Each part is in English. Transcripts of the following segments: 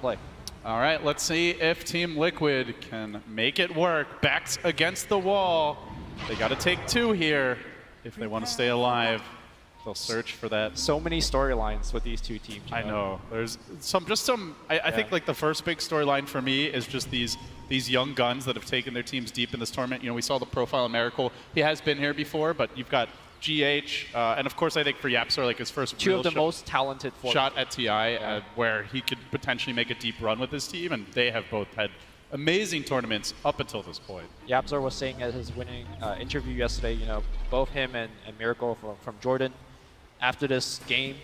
play. All right, let's see if Team Liquid can make it work. Backs against the wall. They got to take 2 here if they want to stay alive. They'll search for that. So many storylines with these two teams. I know. There's some. I think like the first big storyline for me is just these young guns that have taken their teams deep in this tournament. You know, we saw the profile of Miracle. He has been here before, but you've got GH, and of course I think for YapzOr, like his first two of the most talented shot at TI, where he could potentially make a deep run with his team, and they have both had amazing tournaments up until this point. YapzOr was saying at his winning interview yesterday, you know, both him and Miracle from Jordan, after this game,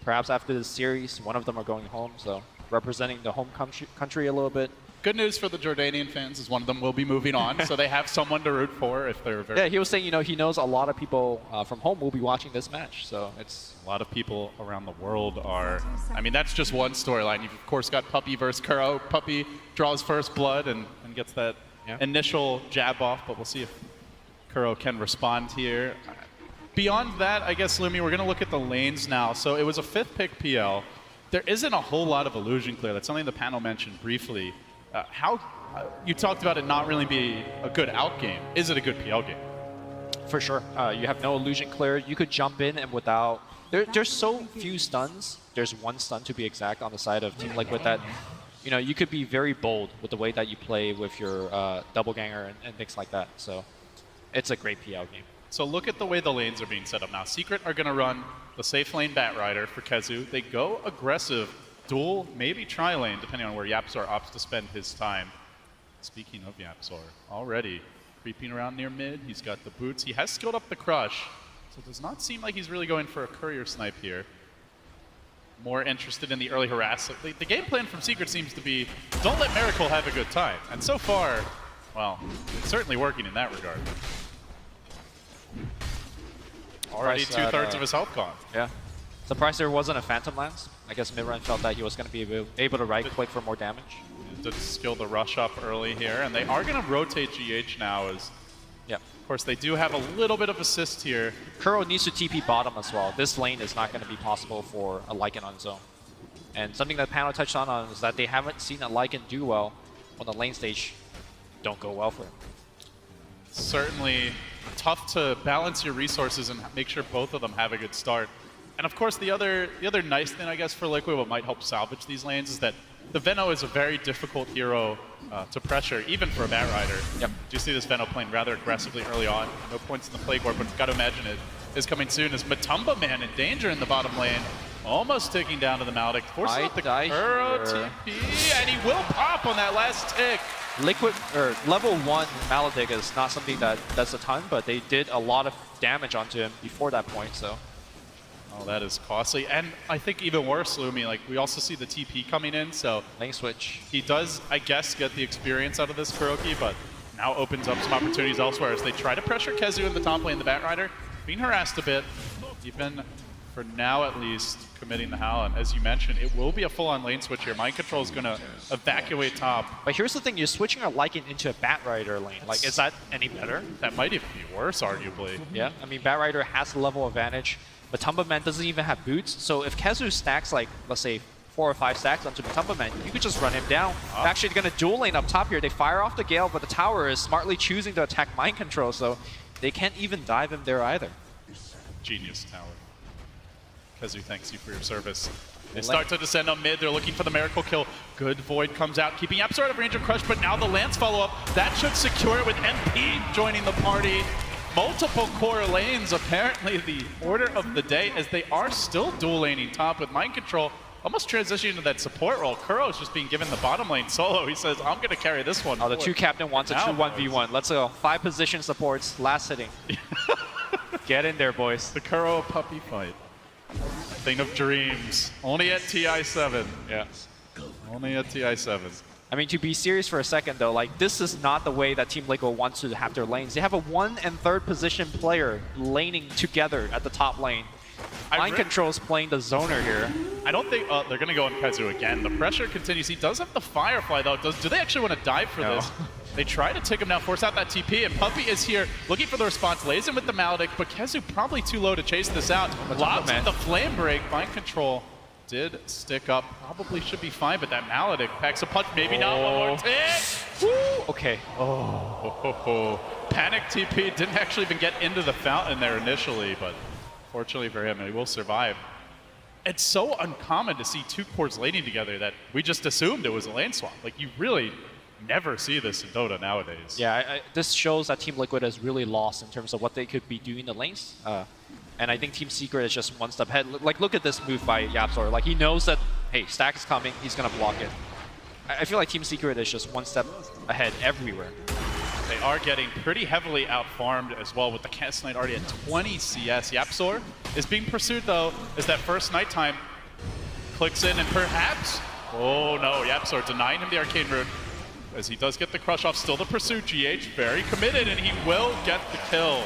perhaps after this series, one of them are going home, so representing the home country a little bit. Good news for the Jordanian fans is one of them will be moving on, so they have someone to root for if they're very... Yeah, he was saying, you know, he knows a lot of people from home will be watching this match, so it's... A lot of people around the world are... I mean, that's just one storyline. You've, of course, got Puppey versus Kuro. Puppey draws first blood and gets that initial jab off, but we'll see if Kuro can respond here. Beyond that, I guess, Lumi, we're going to look at the lanes now. So it was a 5th pick PL. There isn't a whole lot of illusion clear. That's something the panel mentioned briefly. You talked about it not really being a good out game. Is it a good PL game? For sure. You have no illusion clear. You could jump in and without... There's so few stuns. There's 1 stun to be exact on the side of Team Liquid that, you know, you could be very bold with the way that you play with your double ganger and things like that. So it's a great PL game. So look at the way the lanes are being set up now. Secret are going to run the safe lane Batrider for KheZu. They go aggressive. Dual, maybe tri-lane, depending on where YapzOr opts to spend his time. Speaking of YapzOr, already creeping around near mid. He's got the boots. He has skilled up the crush, so it does not seem like he's really going for a courier snipe here. More interested in the early harass. The game plan from Secret seems to be, don't let Miracle have a good time. And so far, well, it's certainly working in that regard. Already 2/3 of his health gone. Yeah. Surprised there wasn't a Phantom Lance. I guess MidOne felt that he was going to be able to right-click for more damage. Did skill the rush up early here, and they are going to rotate GH now. As, of course, they do have a little bit of assist here. Kuro needs to TP bottom as well. This lane is not going to be possible for a Lycan on his own. And something that panel touched on is that they haven't seen a Lycan do well when the lane stage don't go well for him. Certainly tough to balance your resources and make sure both of them have a good start. And of course, the other nice thing, I guess, for Liquid, what might help salvage these lanes is that the Veno is a very difficult hero to pressure, even for a Batrider. Yep. Do you see this Veno playing rather aggressively early on? No points in the Plague Ward, but you've got to imagine it is coming soon. As Matumba Man in danger in the bottom lane, almost ticking down to the Maldic. Forces out the Kuro TP, and he will pop on that last tick. Liquid, or level 1 Maledict is not something that does a ton, but they did a lot of damage onto him before that point, so... Oh, that is costly. And I think even worse, Lumi, like we also see the TP coming in, so... Lane switch. He does, I guess, get the experience out of this KuroKy, but now opens up some opportunities elsewhere as they try to pressure KheZu in the top lane, the Batrider, being harassed a bit, even for now at least, committing the Howl. And as you mentioned, it will be a full-on lane switch here. Mind Control is going to evacuate top. But here's the thing, you're switching a Lycan into a Batrider lane. Like, is that any better? That might even be worse, arguably. Yeah, I mean, Batrider has the level advantage. Matumba Man doesn't even have boots, so if KheZu stacks like, let's say, 4 or 5 stacks onto Matumba Man, you could just run him down. They're actually going to dual lane up top here. They fire off the Gale, but the tower is smartly choosing to attack Mind Control, so they can't even dive him there either. Genius tower. KheZu, thanks you for your service. They start to descend on mid. They're looking for the miracle kill. Good Void comes out, keeping YapzOr out of range of Crush, but now the Lance follow-up. That should secure it with MP joining the party. Multiple core lanes, apparently the order of the day, as they are still dual laning top with Mind Control. Almost transitioning to that support role. Kuro is just being given the bottom lane solo. He says, I'm going to carry this one. Oh, the 2 captain wants a true 1v1. Let's go. 5 position supports, last hitting. Get in there, boys. The Kuro Puppey fight. Thing of dreams. Only at TI7. Yeah. Only at TI7. I mean, to be serious for a second, though, like, this is not the way that Team Liquid wants to have their lanes. They have a 1 and 3rd position player laning together at the top lane. Mind Control's playing the zoner here. I don't think they're going to go on KheZu again. The pressure continues. He does have the Firefly, though. Do they actually want to dive for this? They try to take him down, force out that TP, and Puppey is here looking for the response. Lays him with the Maledict, but KheZu probably too low to chase this out. Lobs the Flame Break. Mind Control did stick up. Probably should be fine, but that Maledict packs a punch. Maybe not. One more tick. Woo! Okay. Panic TP didn't actually even get into the fountain there initially, but fortunately for him, he will survive. It's so uncommon to see two cores laning together that we just assumed it was a lane swap. Like, you really never see this in Dota nowadays. Yeah, this shows that Team Liquid has really lost in terms of what they could be doing in the lanes. And I think Team Secret is just one step ahead. Like, look at this move by YapzOr. Like, he knows that, hey, stack is coming, he's going to block it. I feel like Team Secret is just one step ahead everywhere. They are getting pretty heavily out-farmed as well with the Cast Knight already at 20 CS. YapzOr is being pursued, though, as that first nighttime clicks in, and perhaps... Oh, no, YapzOr denying him the Arcane Rune. As he does get the crush off, still the pursuit. GH very committed, and he will get the kill.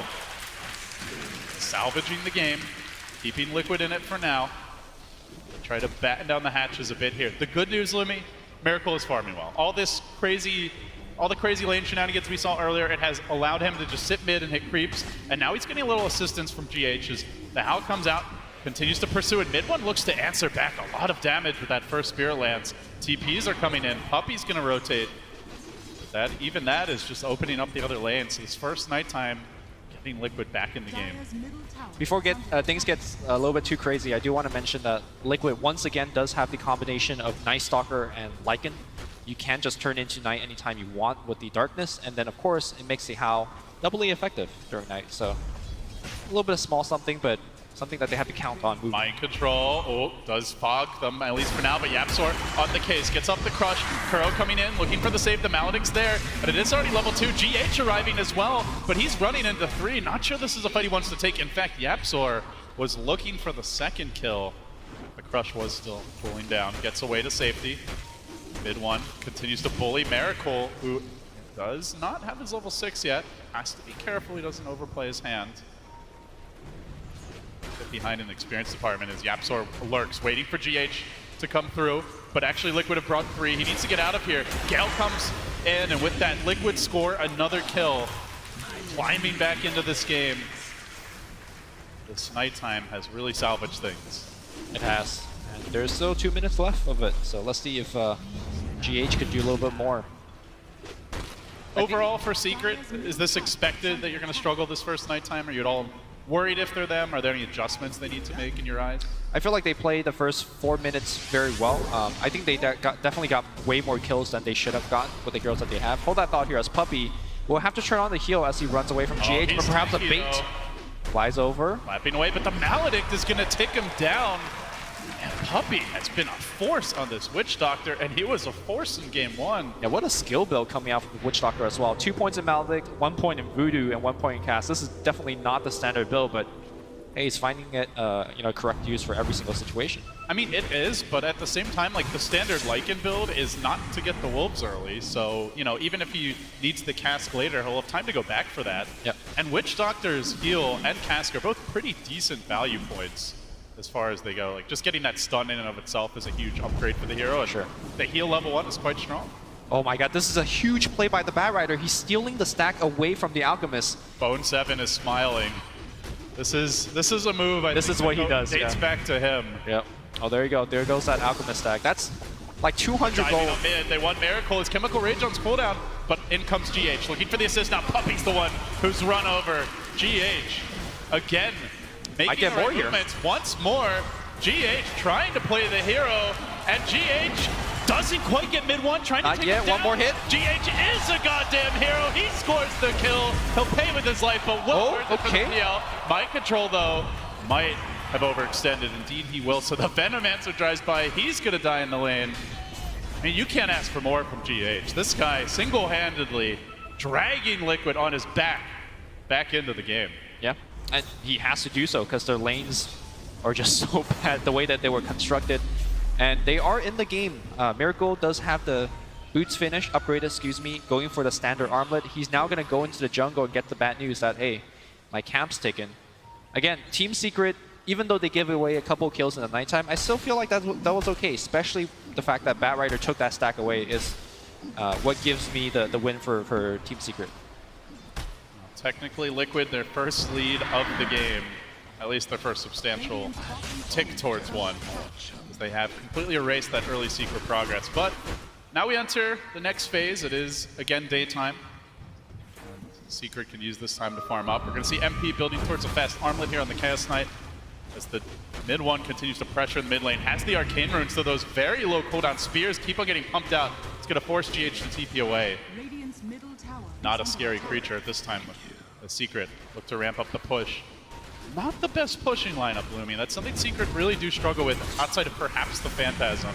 Salvaging the game, keeping Liquid in it for now. Try to batten down the hatches a bit here. The good news, Lumi, Miracle is farming well. All the crazy lane shenanigans we saw earlier, it has allowed him to just sit mid and hit creeps, and now he's getting a little assistance from GH as the Howl comes out, continues to pursue it. MidOne looks to answer back a lot of damage with that first Spirit Lance. TPs are coming in. Puppey's going to rotate. Even that is just opening up the other lane. So this first nighttime, getting Liquid back in the game. Before things get a little bit too crazy, I do want to mention that Liquid once again does have the combination of Night Stalker and Lycan. You can just turn into Night anytime you want with the darkness, and then of course it makes the Howl doubly effective during Night. So a little bit of small something, but something that they have to count on. Mind control. Oh, does fog them, at least for now, but YapzOr on the case. Gets up the crush. Kuro coming in, looking for the save. The Maledict's there, but it is already level 2. GH arriving as well, but he's running into 3. Not sure this is a fight he wants to take. In fact, YapzOr was looking for the second kill. The crush was still cooling down. Gets away to safety. MidOne continues to bully Miracle, who does not have his level 6 yet. Has to be careful he doesn't overplay his hand. Behind in the experience department as YapzOr lurks, waiting for GH to come through, but actually Liquid have brought 3. He needs to get out of here. Gale comes in, and with that, Liquid score another kill, climbing back into this game. This nighttime has really salvaged things. It has, and there's still 2 minutes left of it, so let's see if GH could do a little bit more. Overall, for Secret, is this expected that you're going to struggle this first nighttime? Are you at all worried if they're them? Are there any adjustments they need to make in your eyes? I feel like they played the first 4 minutes very well. I think they definitely got way more kills than they should have gotten with the heroes that they have. Hold that thought here as Puppey will have to turn on the heal as he runs away from GH, but perhaps a bait flies over. Flapping away, but the Maledict is going to tick him down. And Puppey has been a force on this Witch Doctor, and he was a force in game 1. Yeah, what a skill build coming out from the Witch Doctor as well. 2 points in Maledict, 1 point in Voodoo, and 1 point in Cast. This is definitely not the standard build, but hey, he's finding it, correct use for every single situation. I mean, it is, but at the same time, like, the standard Lycan build is not to get the Wolves early, so, even if he needs the Cask later, he'll have time to go back for that. Yep. And Witch Doctor's heal and Cask are both pretty decent value points as far as they go. Like, just getting that stun in and of itself is a huge upgrade for the hero, and sure, the heal level 1 is quite strong. Oh my god, this is a huge play by the Bat Rider. He's stealing the stack away from the Alchemist. Bone 7 is smiling. This is a move I think is what he does, dates back to him. Yep. Oh, there you go. There goes that Alchemist stack. That's like 200 gold. Mid. They want Miracle. His Chemical Rage on's cooldown, but in comes GH looking for the assist. Now Puppey's the one who's run over GH again, making the right movements once more. GH trying to play the hero, and GH doesn't quite get MidOne, trying to take him down. One more hit. GH is a goddamn hero. He scores the kill. He'll pay with his life, but well worth it for the PL. Mind control, though, might have overextended. Indeed, he will. So the Venomancer drives by. He's going to die in the lane. I mean, you can't ask for more from GH. This guy single-handedly dragging Liquid on his back into the game. Yeah, and he has to do so because their lanes are just so bad the way that they were constructed. And they are in the game. Miracle does have the boots finish, upgraded, going for the standard armlet. He's now going to go into the jungle and get the bad news that, hey, my camp's taken. Again, Team Secret, even though they give away a couple kills in the nighttime, I still feel like that was okay, especially the fact that Bat Rider took that stack away is what gives me the win for Team Secret. Technically, Liquid, their first lead of the game, at least their first substantial tick towards one. They have completely erased that early Secret progress. But now we enter the next phase. It is, again, daytime. Secret can use this time to farm up. We're going to see MP building towards a fast armlet here on the Chaos Knight as the MidOne continues to pressure in the mid lane. Has the Arcane Runes, so those very low cooldown spears keep on getting pumped out. It's going to force GH to TP away. Not a scary creature at this time. The Secret look to ramp up the push. Not the best pushing lineup, Lumi. That's something Secret really do struggle with outside of perhaps the Phantasm.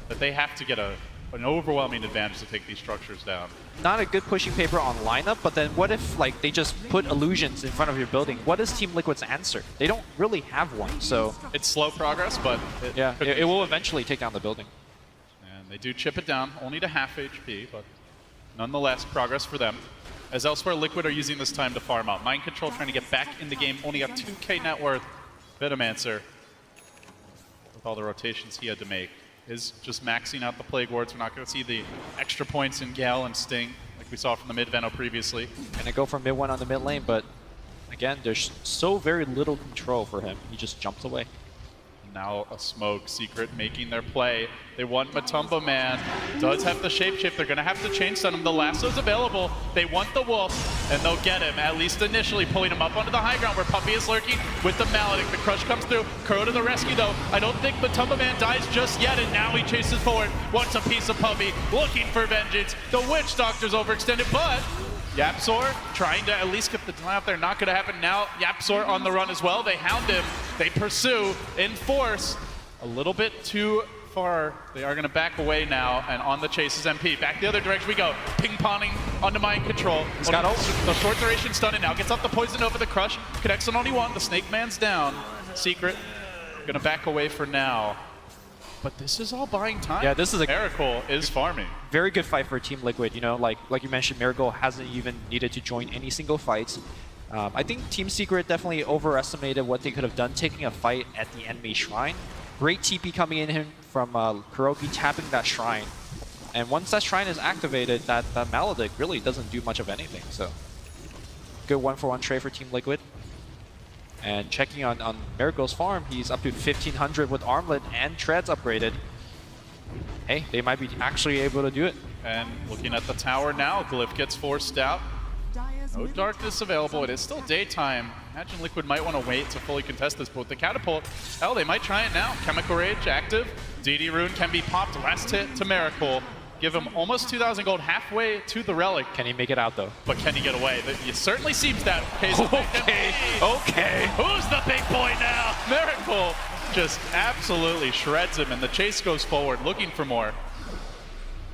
That they have to get an overwhelming advantage to take these structures down. Not a good pushing paper on lineup, but then what if like they just put illusions in front of your building? What is Team Liquid's answer? They don't really have one, so... It's slow progress, but... It will eventually take down the building. And they do chip it down, only to half HP, but nonetheless, progress for them. As elsewhere, Liquid are using this time to farm out. Mind Control trying to get back in the game, only got 2k net worth. Vitamancer, with all the rotations he had to make, is just maxing out the Plague Wards. We're not going to see the extra points in Gale and Sting like we saw from the mid-Veno previously. Gonna go for MidOne on the mid lane, but again, there's so very little control for him. He just jumps away. Now a Smoke, Secret making their play. They want Matumba Man. Does have the Shapeshift. They're going to have to chain stun him. The lasso's available. They want the Wolf, and they'll get him, at least initially, pulling him up onto the high ground where Puppey is lurking with the Maledict. The Crush comes through. Kuro to the rescue, though. I don't think Matumba Man dies just yet, and now he chases forward. Wants a piece of Puppey, looking for vengeance. The Witch Doctor's overextended, but YapzOr trying to at least get the deny out there. Not going to happen now. YapzOr on the run as well. They hound him. They pursue in force. A little bit too far. They are going to back away now, and on the chase is MP. Back the other direction we go. Ping-ponging onto Mind Control. He's got the short duration stunning now. Gets off the poison over the Crush. Connects on only one. The Snake Man's down. Secret going to back away for now. But this is all buying time. Yeah, this is a Miracle is farming. very good fight for Team Liquid. You know, like you mentioned, Miracle hasn't even needed to join any single fights. I think Team Secret definitely overestimated what they could have done taking a fight at the enemy shrine. Great TP coming in from KuroKy tapping that shrine. And once that shrine is activated, that Maledict really doesn't do much of anything. So good 1-for-1 trade for Team Liquid. And checking on Miracle's farm, he's up to 1500 with Armlet and Treads upgraded. Hey, they might be actually able to do it. And looking at the tower now, Glyph gets forced out. No darkness available. It is still daytime. Imagine Liquid might want to wait to fully contest this, but with the catapult, hell, they might try it now. Chemical Rage active. DD Rune can be popped. Last hit to Miracle. Give him almost 2,000 gold, halfway to the Relic. Can he make it out, though? But can he get away? It certainly seems that case. Okay. Who's the big boy now? Miracle just absolutely shreds him, and the chase goes forward, looking for more.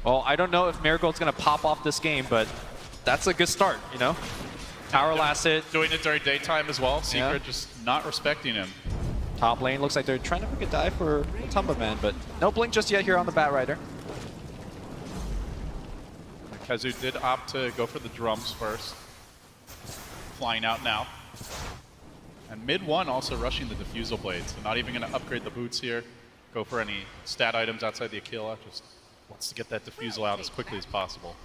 Well, I don't know if Miracle's going to pop off this game, but that's a good start, you know? Tower last hit. Doing it during daytime as well. Secret just not respecting him. Top lane looks like they're trying to pick a dive for Matumba Man, but no blink just yet here on the Batrider. KheZu did opt to go for the drums first. Flying out now. And MidOne also rushing the Diffusal Blade, so not even going to upgrade the boots here. Go for any stat items outside the Aquila. Just wants to get that Diffusal out as quickly as possible.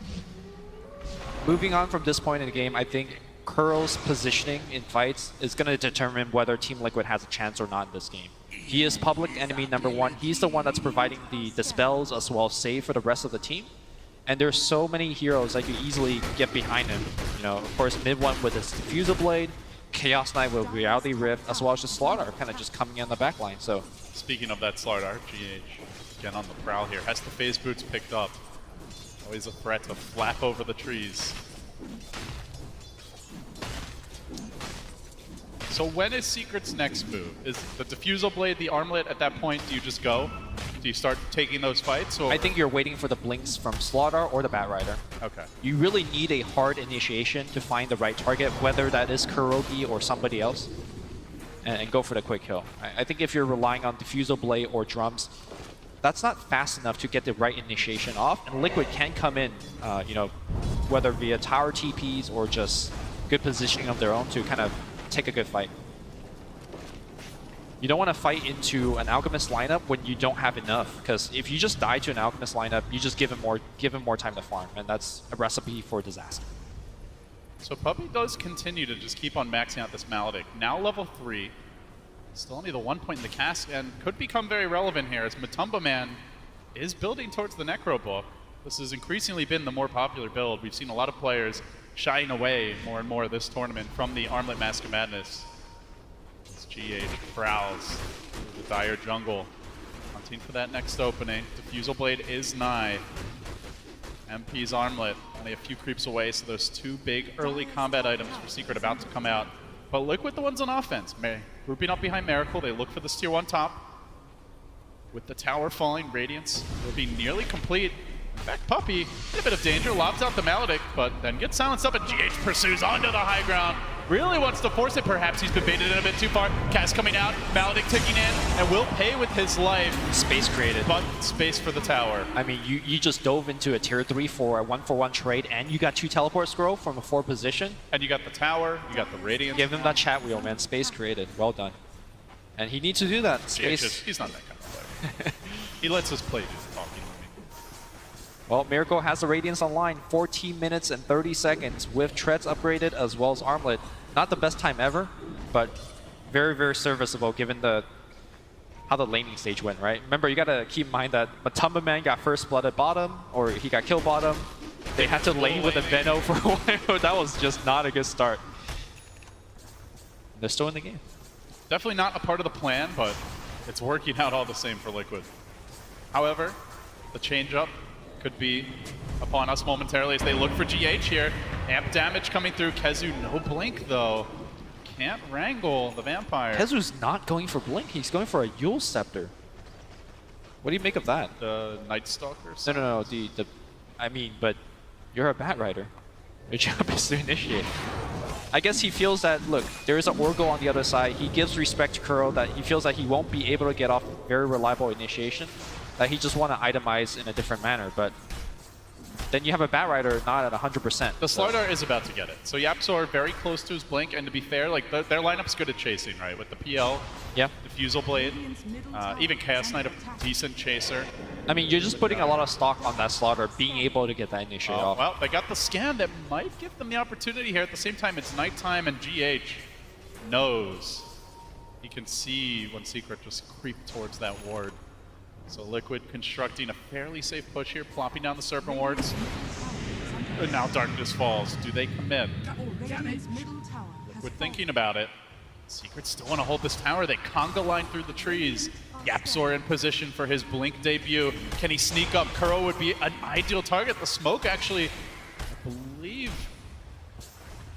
Moving on from this point in the game, I think Kuro's positioning in fights is going to determine whether Team Liquid has a chance or not in this game. He is public enemy #1. He's the one that's providing the spells as well as save for the rest of the team. And there's so many heroes that you easily get behind him. You know, of course, MidOne with his Diffusal Blade, Chaos Knight with Reality Rift, as well as just Slardar kind of just coming in the back line. So, speaking of that Slardar, GH again on the prowl here. Has the phase boots picked up. Always a threat to flap over the trees. So when is Secret's next move? Is the Diffusal Blade the armlet at that point? Do you just go? Do you start taking those fights? Or? I think you're waiting for the blinks from Slardar or the Batrider. Okay. You really need a hard initiation to find the right target, whether that is KuroKy or somebody else, and go for the quick kill. I think if you're relying on Diffusal Blade or drums, that's not fast enough to get the right initiation off, and Liquid can come in, you know, whether via tower TPs or just good positioning of their own to kind of take a good fight. You don't want to fight into an Alchemist lineup when you don't have enough, because if you just die to an Alchemist lineup, you just give him more time to farm, and that's a recipe for disaster. So Puppey does continue to just keep on maxing out this Maledict. Now level 3. Still only the 1 point in the cast, and could become very relevant here as Matumba Man is building towards the Necro book. This has increasingly been the more popular build. We've seen a lot of players shying away more and more this tournament from the Armlet Mask of Madness. As GH prowls through the dire jungle, hunting for that next opening. Diffusal Blade is nigh. MP's Armlet only a few creeps away, so those 2 big early combat items for Secret about to come out. But Liquid the ones on offense. Grouping up behind Miracle, they look for this tier 1 top. With the tower falling, Radiance will be nearly complete. In fact, Puppey in a bit of danger, lobs out the Maledict, but then gets silenced up, and GH pursues onto the high ground. Really wants to force it, perhaps he's been baited in a bit too far. Cast coming out, Maledict ticking in, and will pay with his life. Space created. But space for the tower. I mean, you just dove into a tier 3 for a 1-for-1 trade, and you got 2 teleport scroll from a 4 position. And you got the tower, you got the Radiance. Give him that chat wheel, man. Space created. Well done. And he needs to do that. Space. He's not that kind of player. He lets us play just talking. Well, Miracle has the Radiance online, 14 minutes and 30 seconds with Treads upgraded as well as Armlet. Not the best time ever, but very, very serviceable given how the laning stage went, right? Remember, you gotta keep in mind that Matumba Man got first blood at bottom, or he got killed bottom. They had to lane with a Veno for a while. That was just not a good start. They're still in the game. Definitely not a part of the plan, but it's working out all the same for Liquid. However, the change-up could be upon us momentarily as they look for GH here. Amp damage coming through. Kezu, no blink though. Can't wrangle the vampire. Kezu's not going for blink. He's going for a Yule Scepter. What do you make of that? The Night Stalkers? No. I mean, but you're a Bat Rider. Your job is to initiate. I guess he feels that, look, there is an Orgo on the other side. He gives respect to Kuro that he feels that he won't be able to get off very reliable initiation. That he just want to itemize in a different manner, but then you have a Bat Rider not at 100%. The Slardar is about to get it. So YapzOr very close to his blink, and to be fair, like their lineup's good at chasing, right? With the PL, yeah, Diffusal Blade, even Chaos Knight, a decent chaser. I mean, you're just putting a lot of stock on that Slardar being able to get that initiate off. Well, they got the scan that might give them the opportunity here. At the same time, it's nighttime, and GH knows he can see when Secret just creep towards that ward. So Liquid constructing a fairly safe push here, plopping down the Serpent Wards. And now Darkness falls. Do they commit? Liquid thinking about it. Secret still want to hold this tower. They conga line through the trees. YapzOr in position for his blink debut. Can he sneak up? Kuro would be an ideal target. The smoke actually, I believe,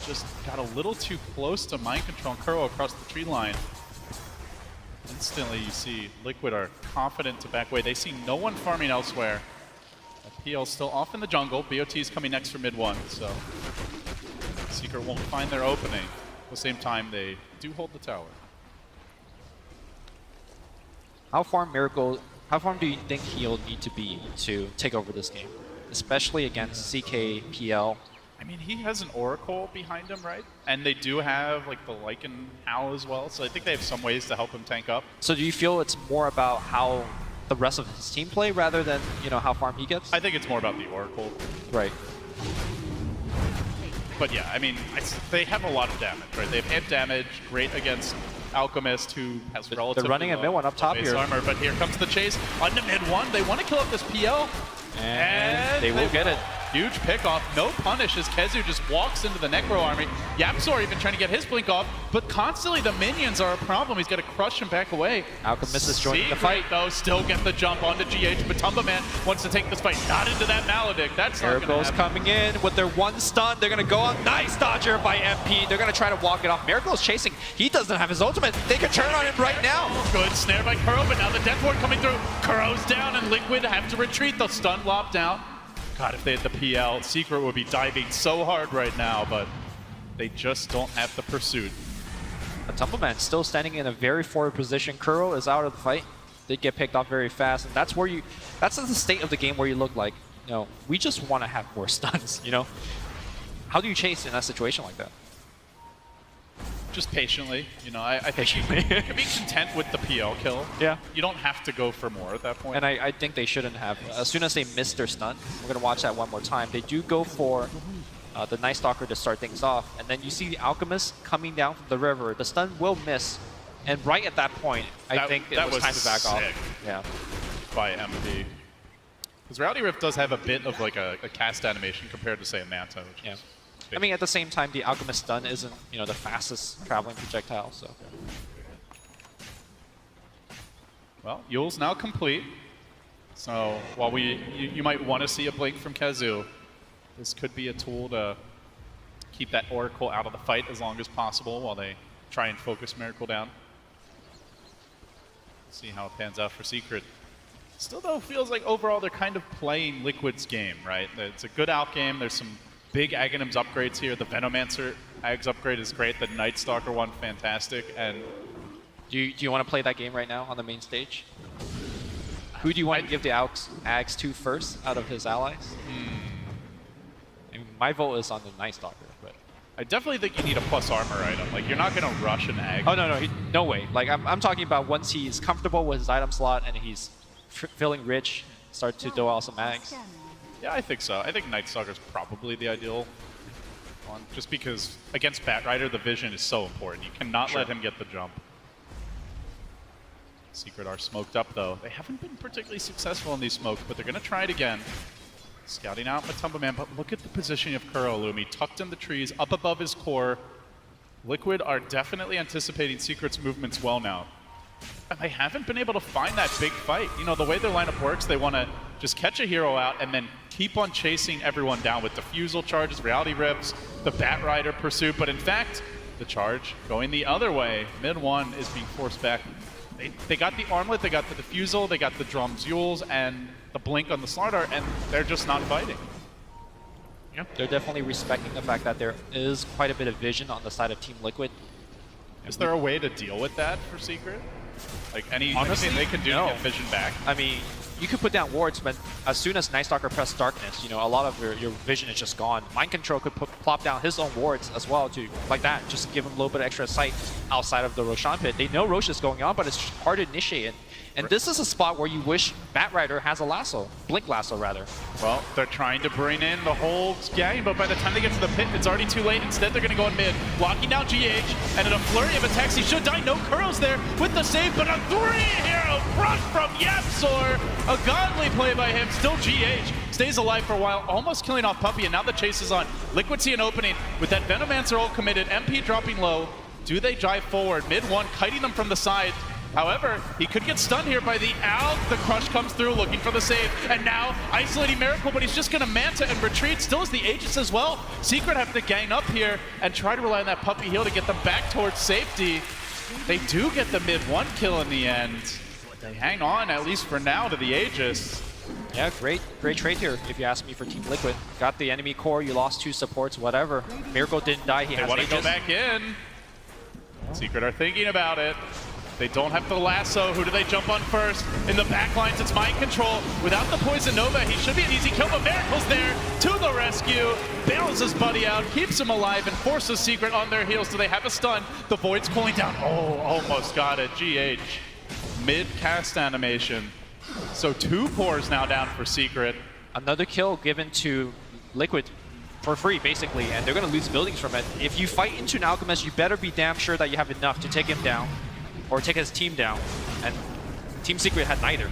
just got a little too close to mind control Kuro across the tree line. Instantly, you see Liquid are confident to back away. They see no one farming elsewhere. PL's still off in the jungle. BOT is coming next for MidOne, so Secret won't find their opening. At the same time, they do hold the tower. How far do you think he'll need to be to take over this game? Especially against CK, PL. I mean, he has an Oracle behind him, right? And they do have like the Lycan Owl as well, so I think they have some ways to help him tank up. So do you feel it's more about how the rest of his team play rather than, you know, how far he gets? I think it's more about the Oracle. Right. But yeah, I mean, they have a lot of damage, right? They have amp damage, great against Alchemist, who has relatively They're running a MidOne up top here. Armor, but here comes the chase onto MidOne. They want to kill up this PL. And they will get it. Huge pick off, no punish as Kezu just walks into the Necro army. YapzOr even trying to get his blink off, but constantly the minions are a problem. He's got to crush him back away. Alchemist is joining the fight. Though, still get the jump onto GH, but Matumba Man wants to take this fight. Not into that Maledict. That's not going to happen. coming in with their one stun. They're going to go on. Nice dodger by MP. They're going to try to walk it off. Miracle's chasing. He doesn't have his ultimate. They can turn on him right now. Good snare by Kuro, but now the Death Ward coming through. Kuro's down, and Liquid have to retreat. The stun lopped out. God, if they had the PL, Secret would be diving so hard right now, but they just don't have the pursuit. Matumba Man still standing in a very forward position. Kuro is out of the fight. They get picked off very fast, and that's the state of the game where you look like, you know, we just want to have more stuns, you know? How do you chase in that situation like that? Just patiently, you know, I think you can be content with the PL kill. Yeah. You don't have to go for more at that point. And I think they shouldn't have. As soon as they miss their stun, we're going to watch that one more time. They do go for the Night Stalker to start things off, and then you see the Alchemist coming down from the river. The stun will miss, And right at that point, I think it was time to back off. Yeah. By MP. Because Rowdy Rift does have a bit of like a cast animation compared to, say, a Manta. Which is I mean, at the same time, the Alchemist Stun isn't, you know, the fastest traveling projectile, so. Well, Yule's now complete. So while you might want to see a blink from KheZu, this could be a tool to keep that Oracle out of the fight as long as possible while they try and focus Miracle down. See how it pans out for Secret. Still, though, feels like overall they're kind of playing Liquid's game, right? It's a good out game. There's some big Aghanims upgrades here. The Venomancer Ags upgrade is great. The Night Stalker one, fantastic. And do you want to play that game right now on the main stage? Who do you want to give the Ags to first out of his allies? I mean, my vote is on the Night Stalker, but I definitely think you need a plus armor item. Like, you're not going to rush an Ag. Oh, no, no way. Like, I'm talking about once he's comfortable with his item slot and he's feeling rich, start to throw out some Ags. Yeah, I think so. I think Night Stalker is probably the ideal one, just because against Batrider, the vision is so important. You cannot let him get the jump. Secret are smoked up, though. They haven't been particularly successful in these smokes, but they're going to try it again. Scouting out Matumba Man, but look at the positioning of KuroLumi, tucked in the trees, up above his core. Liquid are definitely anticipating Secret's movements well now. And they haven't been able to find that big fight. You know, the way their lineup works, they want to just catch a hero out and then keep on chasing everyone down with defusal charges, reality rips, the Batrider pursuit. But in fact, the charge going the other way. MidOne is being forced back. They got the armlet, they got the defusal, they got the drums, Yules, and the blink on the Slardar, and they're just not fighting. Yeah, they're definitely respecting the fact that there is quite a bit of vision on the side of Team Liquid. Is there a way to deal with that for Secret? Like anything they can do to get vision back? I mean, you could put down wards, but as soon as Night Stalker press Darkness, you know, a lot of your vision is just gone. Mind Control could plop down his own wards as well, to like that, just to give him a little bit of extra sight outside of the Roshan pit. They know Rosh is going on, but it's hard to initiate it. And this is a spot where you wish Batrider has a lasso, Blink Lasso rather. Well, they're trying to bring in the whole gang, but by the time they get to the pit, it's already too late. Instead, they're going to go in mid, blocking down GH, and in a flurry of attacks, he should die. No Kuro's there with the save, but a 3-hero front from Yapzor. A godly play by him. Still GH stays alive for a while, almost killing off Puppey, and now the chase is on. Liquid see an opening with that Venomancer ult committed, MP dropping low. Do they drive forward? MidOne kiting them from the side. However, he could get stunned here by the Alg. The crush comes through looking for the save. And now isolating Miracle, but he's just going to Manta and retreat. Still is the Aegis as well. Secret have to gang up here and try to rely on that Puppey heal to get them back towards safety. They do get the MidOne kill in the end. They hang on, at least for now, to the Aegis. Yeah, great trade here, if you ask me, for Team Liquid. Got the enemy core, you lost 2 supports, whatever. Miracle didn't die, he has want to Aegis. go back in. Secret are thinking about it. They don't have the lasso. Who do they jump on first? In the back lines, it's Mind Control. Without the Poison Nova, he should be an easy kill, but Miracle's there to the rescue. Bails his buddy out, keeps him alive, and forces Secret on their heels. Do they have a stun? The Void's cooling down. Oh, almost got it. GH. Mid-cast animation. So 2 cores now down for Secret. Another kill given to Liquid for free, basically, and they're going to lose buildings from it. If you fight into an Alchemist, you better be damn sure that you have enough to take him down, or take his team down, and Team Secret had neither.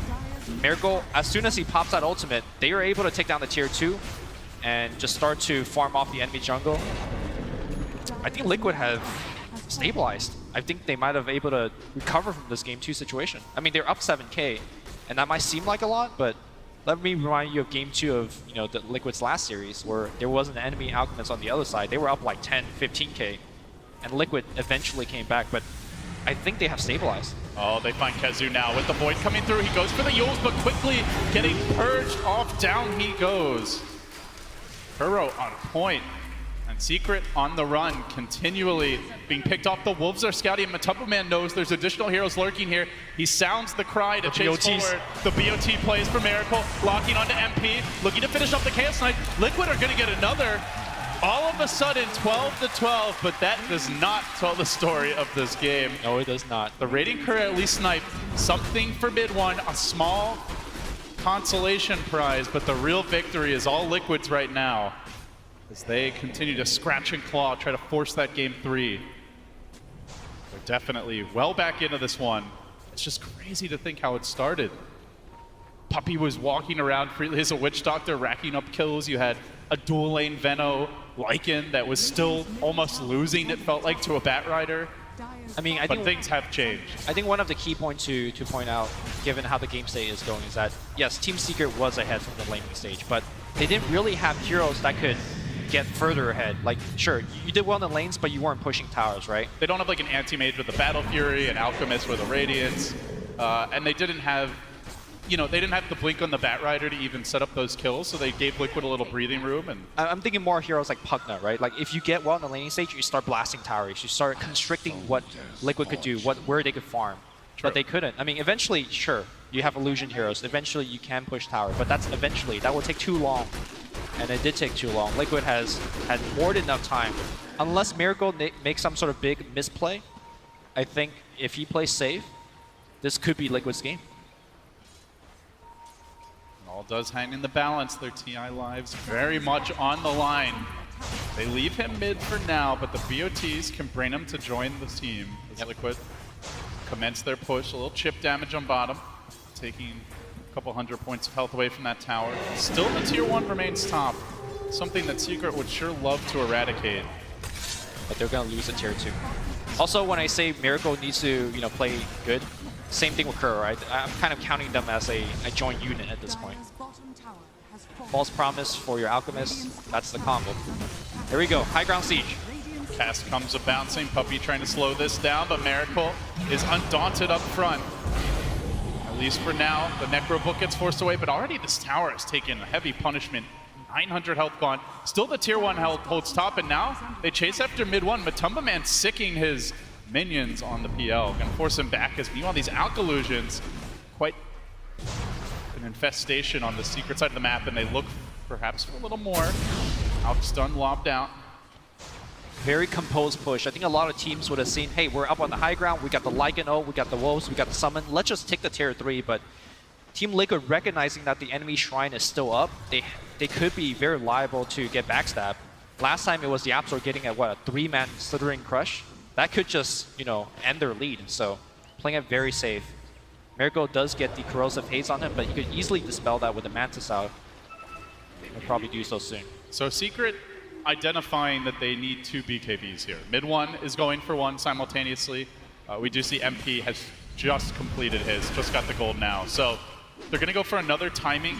Miracle, as soon as he pops that ultimate, they are able to take down the tier 2 and just start to farm off the enemy jungle. I think Liquid have stabilized. I think they might have able to recover from this game 2 situation. I mean, they're up 7k, and that might seem like a lot, but let me remind you of game 2 of, you know, the Liquid's last series, where there was an enemy Alchemist on the other side. They were up like 10, 15k, and Liquid eventually came back, but I think they have stabilized. Oh, they find KheZu now with the Void coming through. He goes for the Yules, but quickly getting purged off. Down he goes. Kuro on point. And Secret on the run, continually being picked off. The Wolves are scouting. Matumba Man knows there's additional heroes lurking here. He sounds the cry to chase forward. The BOT plays for Miracle, locking onto MP, looking to finish off the Chaos Knight. Liquid are going to get another. All of a sudden, 12-12, but that does not tell the story of this game. No, it does not. The Radiant Courier at least sniped something for MidOne, a small consolation prize, but the real victory is all Liquid's right now, as they continue to scratch and claw, try to force that game 3. They're definitely well back into this one. It's just crazy to think how it started. Puppey was walking around freely as a Witch Doctor, racking up kills. You had a dual lane Veno Lycan that was still almost losing, it felt like, to a Batrider. I mean, But things have changed. I think one of the key points to point out, given how the game state is going, is that, yes, Team Secret was ahead from the laning stage, but they didn't really have heroes that could get further ahead. Like, sure, you did well in the lanes, but you weren't pushing towers, right? They don't have like an anti-mage with the Battle Fury, an Alchemist with a Radiance, and they didn't have, they didn't have the blink on the Batrider to even set up those kills, so they gave Liquid a little breathing room. And I'm thinking more heroes like Pugna, right? Like, if you get well in the laning stage, you start blasting towers, you start constricting what Liquid could do, where they could farm. True. But they couldn't. I mean, eventually, sure, you have illusion heroes. Eventually, you can push tower, but that's eventually. That will take too long. And it did take too long. Liquid has had more than enough time. Unless Miracle makes some sort of big misplay, I think if he plays safe, this could be Liquid's game. all does hang in the balance. Their TI lives very much on the line. They leave him mid for now, but the BOTs can bring him to join the team as Liquid commence their push. A little chip damage on bottom, taking a couple hundred points of health away from that tower. Still the tier 1 remains top, something that Secret would sure love to eradicate. But they're going to lose a tier 2. Also, when I say Miracle needs to, play good, same thing with Kuro, right? I'm kind of counting them as a joint unit at this point. False Promise for your Alchemist, that's the combo. Here we go, High Ground Siege. Cast comes a bouncing, Puppey trying to slow this down, but Miracle is undaunted up front. At least for now, the Necro Book gets forced away, but already this tower has taken a heavy punishment. 900 health gone. Still the tier 1 health holds top, and now they chase after MidOne. Matumba Man sicking his minions on the PL. Gonna force him back, as meanwhile these Alk Illusions, quite an infestation on the secret side of the map, and they look perhaps for a little more. Alk stun lobbed out. Very composed push. I think a lot of teams would have seen, hey, we're up on the high ground, we got the Lycan ult, we got the Wolves, we got the Summon, let's just take the tier 3, but Team Liquid recognizing that the enemy shrine is still up, they could be very liable to get backstabbed. Last time it was the Absol getting a 3-man Slithering Crush. That could just, end their lead. So playing it very safe. Miracle does get the Corrosive Haze on him, but you could easily dispel that with the Mantis out. He'll probably do so soon. So Secret identifying that they need 2 BKBs here. MidOne is going for 1 simultaneously. We do see MP has just completed his, just got the gold now. So they're going to go for another timing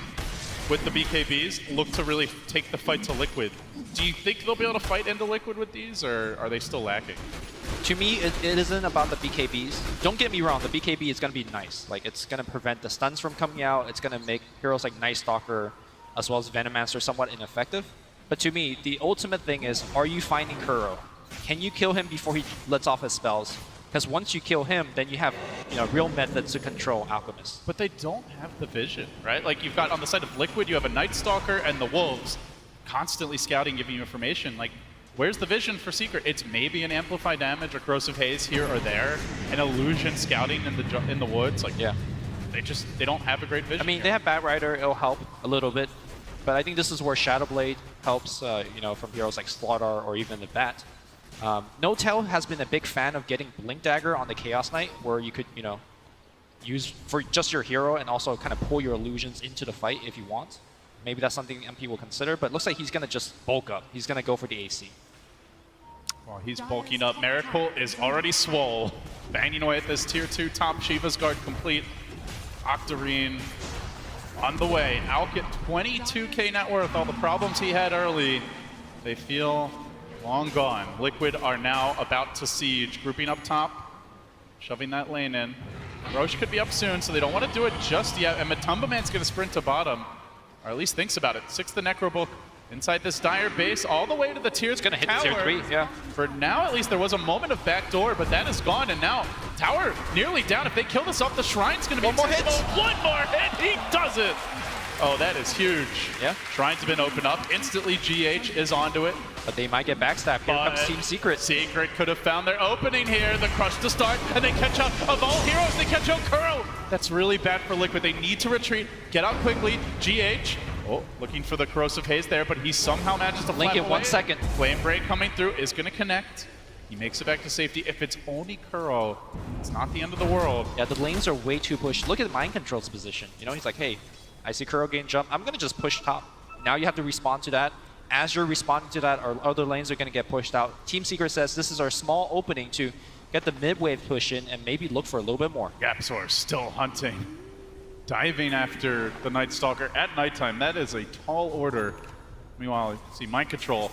with the BKBs, look to really take the fight to Liquid. Do you think they'll be able to fight into Liquid with these, or are they still lacking? To me, it isn't about the BKBs. Don't get me wrong, the BKB is going to be nice. Like, it's going to prevent the stuns from coming out. It's going to make heroes like Night Stalker as well as Venomancer somewhat ineffective. But to me, the ultimate thing is, are you finding Kuro? Can you kill him before he lets off his spells? Because once you kill him, then you have real methods to control Alchemists. But they don't have the vision, right? Like, you've got on the side of Liquid, you have a Night Stalker and the Wolves constantly scouting, giving you information. Like, where's the vision for Secret? It's maybe an Amplify Damage or Corrosive Haze here or there, an Illusion scouting in the woods. Like, yeah, they don't have a great vision. I mean, here. they have Batrider, it'll help a little bit, but I think this is where Shadowblade helps, from heroes like Slaughter or even the Bat. No-Tail has been a big fan of getting Blink Dagger on the Chaos Knight, where you could, use for just your hero and also kind of pull your illusions into the fight if you want. Maybe that's something MP will consider, but it looks like he's going to just bulk up. He's going to go for the AC. While he's bulking up, Miracle is already swole. Banging away at this tier 2 top. Shiva's Guard complete. Octarine on the way. Alk at 22k net worth. All the problems he had early, they feel long gone. Liquid are now about to siege. Grouping up top, shoving that lane in. Roche could be up soon, so they don't want to do it just yet. And Matumba Man's going to sprint to bottom, or at least thinks about it. 6th the Necro Book inside this dire base, all the way to the tier 3. It's going to hit the tier 3, yeah. For now, at least, there was a moment of backdoor, but that is gone, and now tower nearly down. If they kill this off, the Shrine's going to be one more hit. One more hit, he does it! Oh, that is huge. Yeah. Shrine's been opened up. Instantly, GH is onto it. But they might get backstabbed. Here comes Team Secret. Secret could have found their opening here. The crush to start, and they catch up. Of all heroes, they catch up Kuro. That's really bad for Liquid. They need to retreat, get out quickly. GH, looking for the Corrosive Haze there, but he somehow manages to Link in 1 second. Flame Break coming through is going to connect. He makes it back to safety. If it's only Kuro, it's not the end of the world. Yeah, the lanes are way too pushed. Look at Mind Control's position. You know, he's like, hey, I see Kuro gain jump. I'm going to just push top. Now you have to respond to that. As you're responding to that, our other lanes are going to get pushed out. Team Secret says this is our small opening to get the mid-wave push in and maybe look for a little bit more. Yapzor still hunting. Diving after the Night Stalker at nighttime. That is a tall order. Meanwhile, you see Mind Control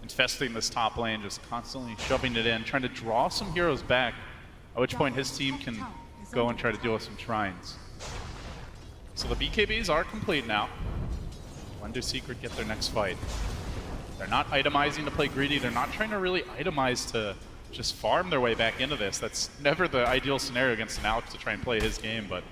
infesting this top lane, just constantly shoving it in, trying to draw some heroes back, at which point his team can go and try to deal with some shrines. So the BKBs are complete now. When does Secret get their next fight? They're not itemizing to play greedy. They're not trying to really itemize to just farm their way back into this. That's never the ideal scenario against an Alex to try and play his game, but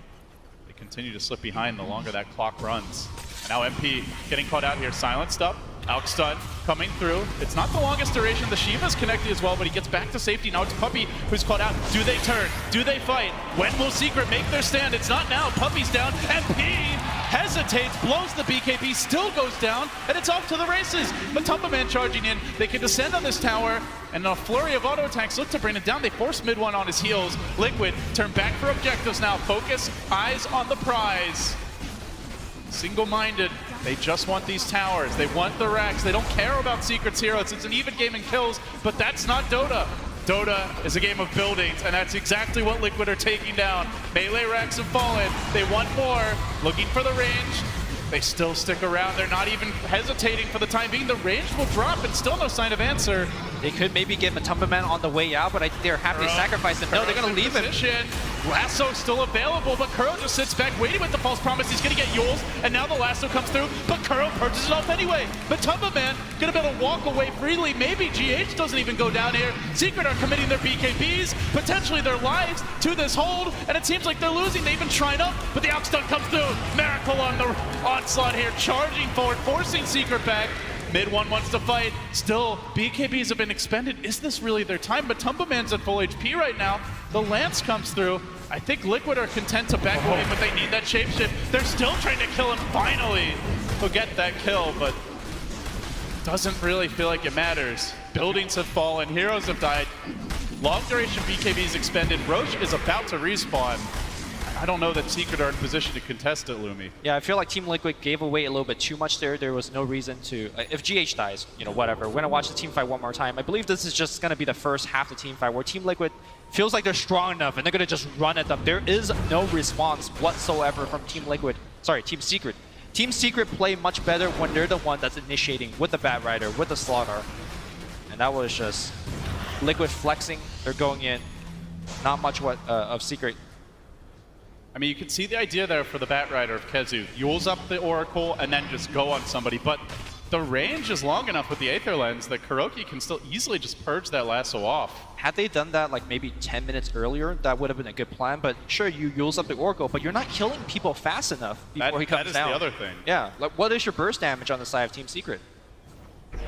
they continue to slip behind the longer that clock runs. And now MP getting caught out here, silenced up. Alex stun coming through. It's not the longest duration. The Shiva's connected as well, but he gets back to safety. Now it's Puppey who's caught out. Do they turn? Do they fight? When will Secret make their stand? It's not now. Puppey's down. MP hesitates, blows the BKB, still goes down, and it's off to the races. Matumba Man charging in. They can descend on this tower, and a flurry of auto attacks look to bring it down. They force MidOne on his heels. Liquid turn back for objectives now. Focus, eyes on the prize. Single-minded. They just want these towers. They want the racks. They don't care about Secret's heroes. It's an even game in kills, but that's not Dota. Dota is a game of buildings, and that's exactly what Liquid are taking down. Melee racks have fallen. They want more. Looking for the range. They still stick around. They're not even hesitating for the time being. The range will drop, and still no sign of answer. They could maybe get Matumba Man on the way out, but I think they're happy to sacrifice him. No, they're going to leave him. Lasso still available, but Kuro just sits back waiting with the false promise. He's going to get Yules, and now the lasso comes through, but Kuro purchases it off anyway. Matumba Man going to be able to walk away freely. Maybe GH doesn't even go down here. Secret are committing their BKBs, potentially their lives, to this hold, and it seems like they're losing. They even shrine up, but the Ox stun comes through. Miracle on the onslaught here, charging forward, forcing Secret back. MidOne wants to fight. Still, BKBs have been expended. Is this really their time? Matumba Man's at full HP right now. The Lance comes through. I think Liquid are content to back away, but they need that shapeshift. They're still trying to kill him. Finally, he'll get that kill, but doesn't really feel like it matters. Buildings have fallen. Heroes have died. Long duration BKBs expended. Roche is about to respawn. I don't know that Secret are in position to contest it, Lumi. Yeah, I feel like Team Liquid gave away a little bit too much there. There was no reason to... if GH dies, you know, whatever. We're going to watch the team fight one more time. I believe this is just going to be the first half of the team fight where Team Liquid feels like they're strong enough and they're going to just run at them. There is no response whatsoever from Team Liquid. Sorry, Team Secret. Team Secret play much better when they're the one that's initiating with the Bat Rider, with the Slaughter. And that was just Liquid flexing. They're going in. Not much of Secret. I mean, you can see the idea there for the Bat Rider of KheZu. Yules up the Oracle and then just go on somebody. But the range is long enough with the Aether Lens that KuroKy can still easily just purge that lasso off. Had they done that like maybe 10 minutes earlier, that would have been a good plan. But sure, you use up the Oracle, but you're not killing people fast enough before he comes down. That is the other thing. Yeah. Like, what is your burst damage on the side of Team Secret?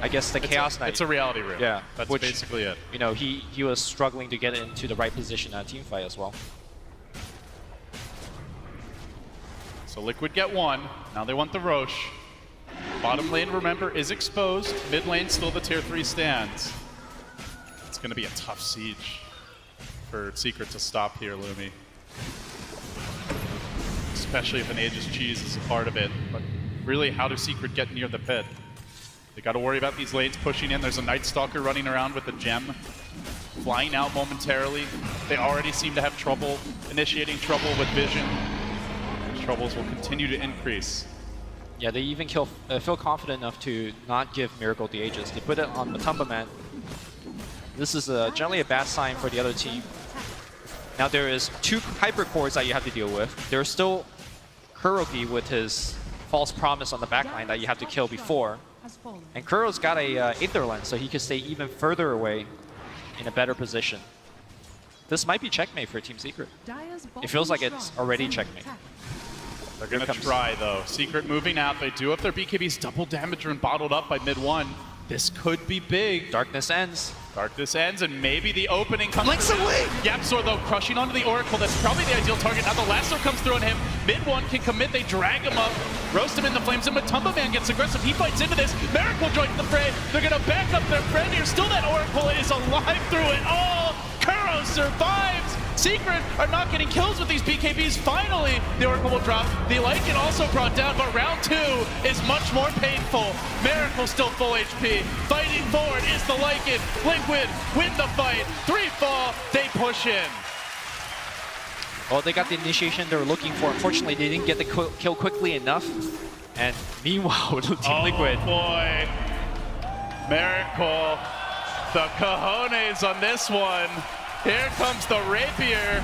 I guess the Chaos Knight. It's a reality room. Yeah. That's which, basically it. You know, he was struggling to get into the right position at a team fight as well. So Liquid get one. Now they want the Roche. Bottom lane, remember, is exposed. Mid lane, still the tier 3 stands. It's going to be a tough siege for Secret to stop here, Lumi. Especially if an Aegis Cheese is a part of it. But really, how does Secret get near the pit? They got to worry about these lanes pushing in. There's a Night Stalker running around with a gem, flying out momentarily. They already seem to have trouble initiating trouble with vision. Troubles will continue to increase. Yeah, they even feel confident enough to not give Miracle the Aegis. They put it on Matumba Man. This is generally a bad sign for the other team. Now there is 2 hyper cores that you have to deal with. There's still KuroKy with his false promise on the backline that you have to kill before. And Kuro's got a Aether Lens, so he can stay even further away in a better position. This might be checkmate for Team Secret. It feels like it's already checkmate. They're going to try, though. Secret moving out. They do have their BKBs double damaged and bottled up by MidOne. This could be big. Darkness ends. Darkness ends, and maybe the opening comes Links through. away! Yapzor, though, crushing onto the Oracle. That's probably the ideal target. Now the lasso comes through on him. MidOne can commit. They drag him up. roast him in the flames, and Matumba Man gets aggressive. He fights into this. Miracle joins the fray. They're going to back up their friend here. Still that Oracle is alive through it all. Kuro survives. Secret are not getting kills with these BKBs. Finally, the Oracle will drop. The Lycan also brought down, but round 2 is much more painful. Miracle still full HP. Fighting forward is the Lycan. Liquid win the fight. 3 fall. They push in. Well, they got the initiation they were looking for. Unfortunately, they didn't get the kill quickly enough. And meanwhile, Team Liquid. Oh boy. Miracle. The cojones on this one. Here comes the Rapier.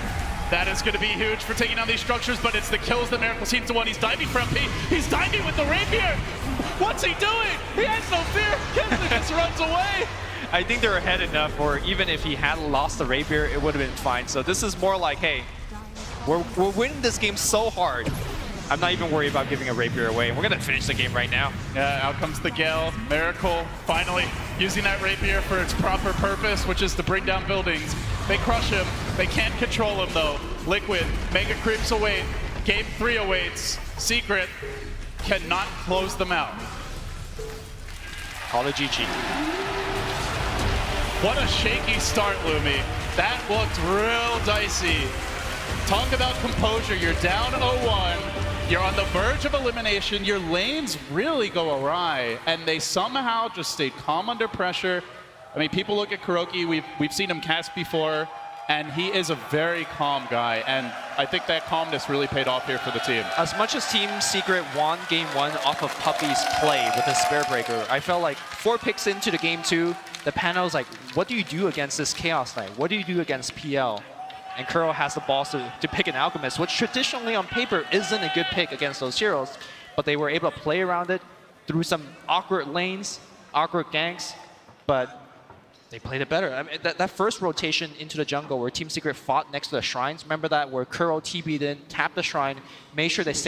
That is going to be huge for taking down these structures, but it's the kills that Miracle seems to want. He's diving from P. He's diving with the Rapier. What's he doing? He has no fear. Kessler just runs away. I think they're ahead enough, or even if he had lost the Rapier, it would have been fine. So this is more like, hey, we're winning this game so hard. I'm not even worried about giving a Rapier away. We're going to finish the game right now. Yeah, out comes the Gale. Miracle finally using that Rapier for its proper purpose, which is to bring down buildings. They crush him. They can't control him, though. Liquid, Mega Creeps await. Game 3 awaits. Secret cannot close them out. Call it GG. What a shaky start, Lumi. That looked real dicey. Talk about composure. You're down 0-1. You're on the verge of elimination. Your lanes really go awry, and they somehow just stayed calm under pressure. I mean, people look at KuroKy. We've seen him cast before, and he is a very calm guy. And I think that calmness really paid off here for the team. As much as Team Secret won Game 1 off of Puppey's play with his Spare Breaker, I felt like 4 picks into the Game 2, the panel was like, what do you do against this Chaos Knight? What do you do against PL? And Kuro has the balls to pick an Alchemist, which traditionally on paper isn't a good pick against those heroes. But they were able to play around it through some awkward lanes, awkward ganks, but they played it better. I mean, that first rotation into the jungle where Team Secret fought next to the shrines, remember that? Where Kuro TB'd in, tapped the shrine, made sure they stayed